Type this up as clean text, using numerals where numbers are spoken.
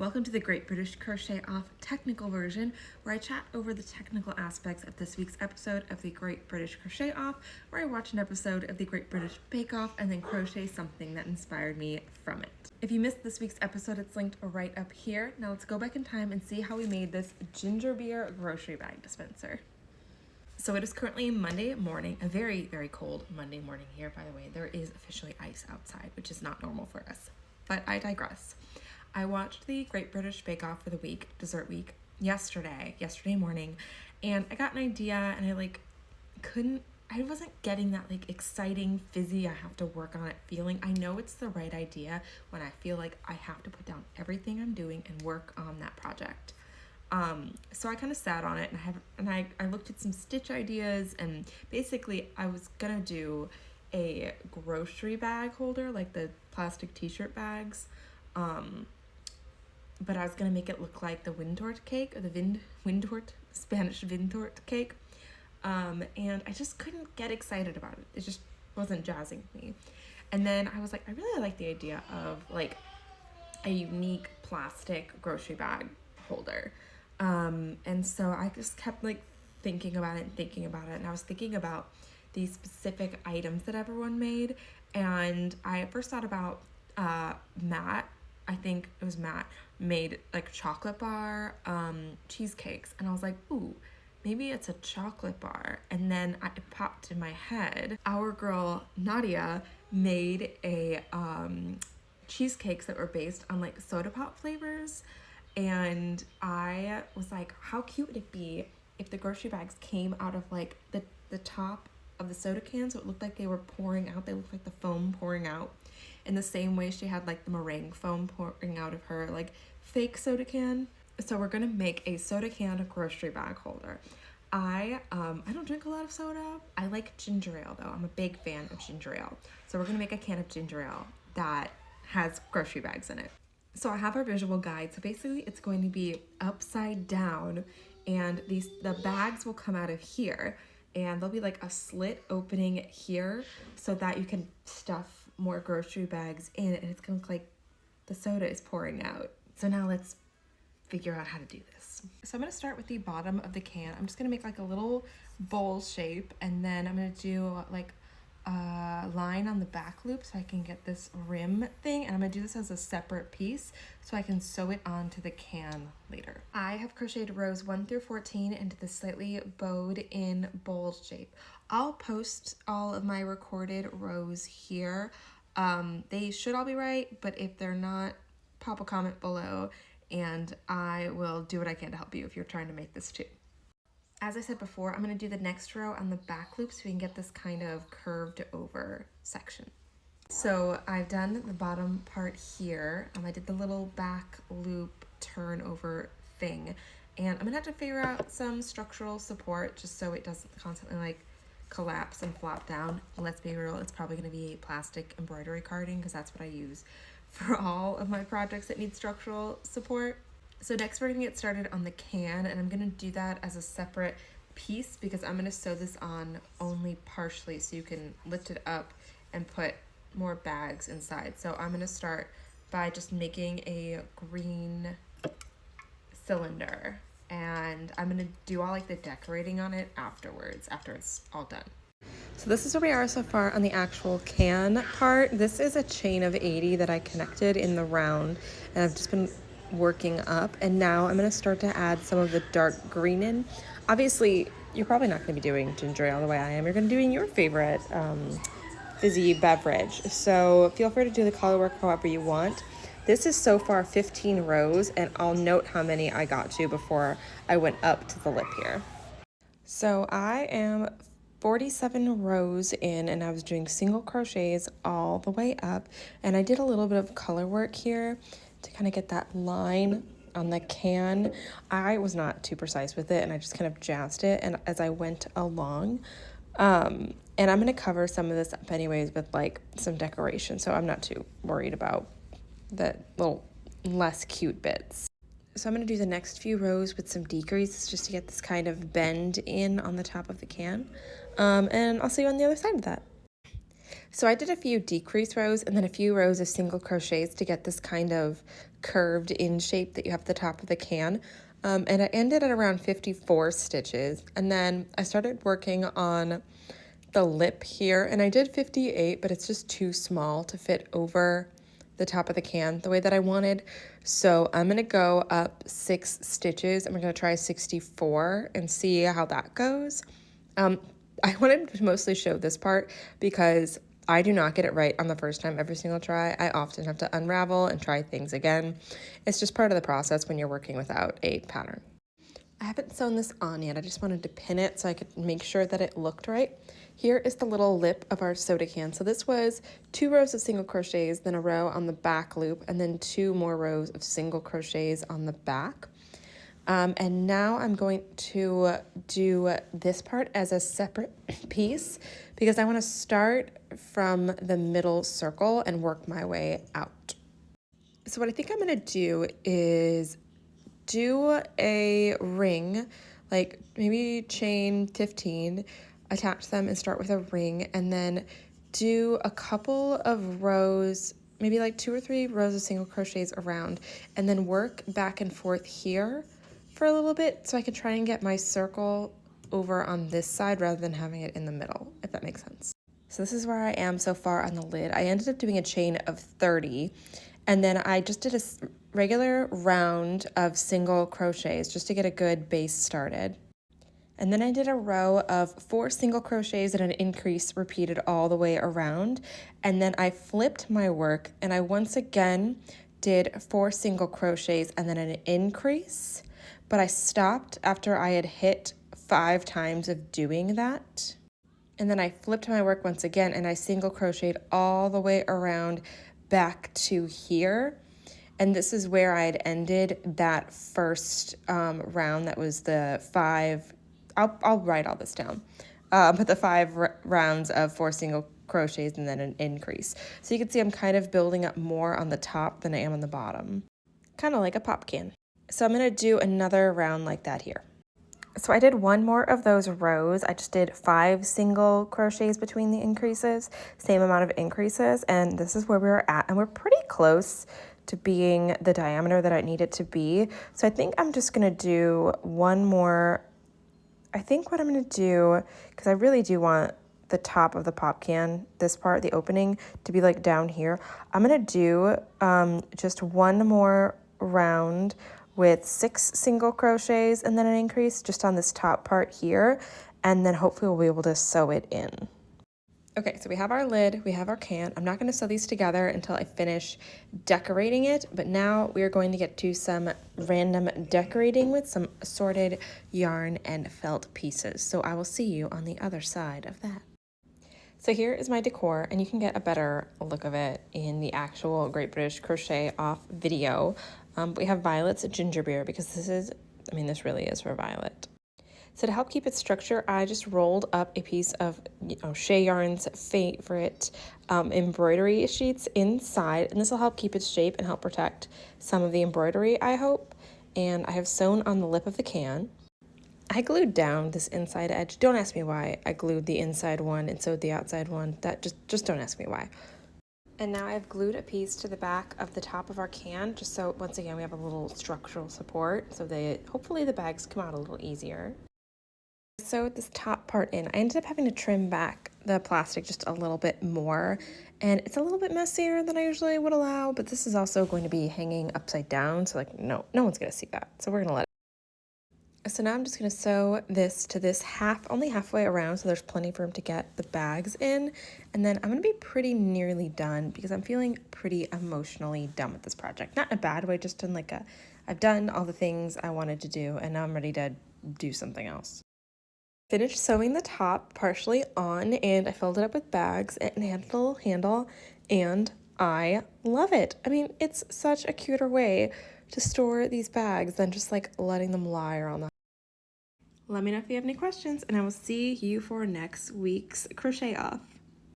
Welcome to the Great British Crochet Off technical version, where I chat over the technical aspects of this week's episode of the Great British Crochet Off, where I watch an episode of the Great British Bake Off and then crochet something that inspired me from it. If you missed this week's episode, it's linked right up here. Now let's go back in time and see how we made this ginger beer grocery bag dispenser. So it is currently Monday morning, a very, very cold Monday morning here, by the way. There is officially ice outside, which is not normal for us, but I digress. I watched the Great British Bake Off for the week, dessert week, yesterday morning, and I got an idea and I wasn't getting that exciting, fizzy, I have to work on it feeling. I know it's the right idea when I feel like I have to put down everything I'm doing and work on that project. So I kind of sat on it and I looked at some stitch ideas, and basically I was gonna do a grocery bag holder, like the plastic t-shirt bags, but I was gonna make it look like the Windtort cake, or the Spanish Windtort cake, and I just couldn't get excited about it. It just wasn't jazzing me. And then I was like, I really like the idea of a unique plastic grocery bag holder. And so I just kept thinking about it, and I was thinking about these specific items that everyone made, and I first thought about Matt. I think it was Matt made chocolate bar cheesecakes, and I was like, ooh, maybe it's a chocolate bar. And then it popped in my head, our girl Nadia made a cheesecakes that were based on soda pop flavors. And I was like, how cute would it be if the grocery bags came out of the top of the soda can, so it looked like they were pouring out. They looked like the foam pouring out in the same way she had the meringue foam pouring out of her fake soda can. So we're gonna make a soda can grocery bag holder. I don't drink a lot of soda. I like ginger ale though. I'm a big fan of ginger ale. So we're gonna make a can of ginger ale that has grocery bags in it. So I have our visual guide. So basically it's going to be upside down, and the bags will come out of here, and there'll be a slit opening here so that you can stuff more grocery bags in it, and it's gonna look like the soda is pouring out. So now let's figure out how to do this. So I'm gonna start with the bottom of the can. I'm just gonna make a little bowl shape, and then I'm gonna do a line on the back loop so I can get this rim thing, and I'm gonna do this as a separate piece so I can sew it onto the can later. I have crocheted rows 1 through 14 into this slightly bowed in bowl shape. I'll post all of my recorded rows here. They should all be right, but if they're not, pop a comment below and I will do what I can to help you if you're trying to make this too. As I said before, I'm going to do the next row on the back loop so we can get this kind of curved over section. So I've done the bottom part here. I did the little back loop turn over thing, and I'm going to have to figure out some structural support just so it doesn't constantly collapse and flop down. Let's be real, it's probably going to be plastic embroidery carding because that's what I use for all of my projects that need structural support. So next we're gonna get started on the can, and I'm gonna do that as a separate piece because I'm gonna sew this on only partially so you can lift it up and put more bags inside. So I'm gonna start by just making a green cylinder, and I'm gonna do all the decorating on it afterwards, after it's all done. So this is where we are so far on the actual can part. This is a chain of 80 that I connected in the round, and I've just been working up, and now I'm going to start to add some of the dark green in. Obviously you're probably not going to be doing ginger ale the way I am. You're going to be doing your favorite fizzy beverage, so feel free to do the color work however you want. This is so far 15 rows, and I'll note how many I got to before I went up to the lip here. So I am 47 rows in, and I was doing single crochets all the way up, and I did a little bit of color work here to kind of get that line on the can. I was not too precise with it, and I just kind of jazzed it and as I went along. And I'm going to cover some of this up anyways with some decoration, so I'm not too worried about the little less cute bits. So I'm going to do the next few rows with some decreases just to get this kind of bend in on the top of the can. And I'll see you on the other side of that. So I did a few decrease rows and then a few rows of single crochets to get this kind of curved in shape that you have at the top of the can. And I ended at around 54 stitches. And then I started working on the lip here, and I did 58, but it's just too small to fit over the top of the can the way that I wanted. So I'm gonna go up 6 stitches. I'm gonna try 64 and see how that goes. I wanted to mostly show this part because I do not get it right on the first time every single try. I often have to unravel and try things again. It's just part of the process when you're working without a pattern. I haven't sewn this on yet. I just wanted to pin it so I could make sure that it looked right. Here is the little lip of our soda can. So this was 2 rows of single crochets, then a row on the back loop, and then 2 more rows of single crochets on the back. And now I'm going to do this part as a separate piece because I want to start from the middle circle and work my way out. So what I think I'm going to do is do a ring, like maybe chain 15, attach them and start with a ring, and then do a couple of rows, maybe like 2 or 3 rows of single crochets around, and then work back and forth here for a little bit so I can try and get my circle over on this side rather than having it in the middle, if that makes sense. So this is where I am so far on the lid. I ended up doing a chain of 30, and then I just did a regular round of single crochets just to get a good base started. And then I did a row of 4 single crochets and an increase repeated all the way around. And then I flipped my work and I once again did 4 single crochets and then an increase, but I stopped after I had hit 5 times of doing that. And then I flipped my work once again and I single crocheted all the way around back to here. And this is where I had ended that first round. That was the 5, I'll write all this down, but the 5 rounds of 4 single crochets and then an increase. So you can see I'm kind of building up more on the top than I am on the bottom, kind of like a pop can. So I'm gonna do another round like that here. So I did 1 more of those rows. I just did 5 single crochets between the increases, same amount of increases, and this is where we were at, and we're pretty close to being the diameter that I need it to be. So I think I'm just gonna do 1 more. I think what I'm gonna do, because I really do want the top of the pop can, this part, the opening, to be like down here, I'm gonna do just 1 more round with 6 single crochets and then an increase just on this top part here, and then hopefully we'll be able to sew it in. Okay, so we have our lid, we have our can. I'm not going to sew these together until I finish decorating it, but now we are going to get to some random decorating with some assorted yarn and felt pieces. So I will see you on the other side of that. So here is my decor, and you can get a better look of it in the actual Great British Crochet Off video. We have Violet's ginger beer because this really is for Violet. So to help keep its structure, I just rolled up a piece of Shea Yarn's favorite embroidery sheets inside, and this will help keep its shape and help protect some of the embroidery, I hope. And I have sewn on the lip of the can. I glued down this inside edge. Don't ask me why I glued the inside one and sewed the outside one. That just don't ask me why. And now I've glued a piece to the back of the top of our can, just so once again we have a little structural support, so hopefully the bags come out a little easier. I sewed this top part in. I ended up having to trim back the plastic just a little bit more, and it's a little bit messier than I usually would allow, but this is also going to be hanging upside down, so no one's gonna see that. So we're gonna let it. So now I'm just gonna sew this to this only halfway around, so there's plenty of room to get the bags in, and then I'm gonna be pretty nearly done because I'm feeling pretty emotionally done with this project. Not in a bad way, just in like I've done all the things I wanted to do, and now I'm ready to do something else. Finished sewing the top partially on, and I filled it up with bags and handle, and I love it. I mean, it's such a cuter way to store these bags than just like letting them lie around the house. Let me know if you have any questions, and I will see you for next week's Crochet Off.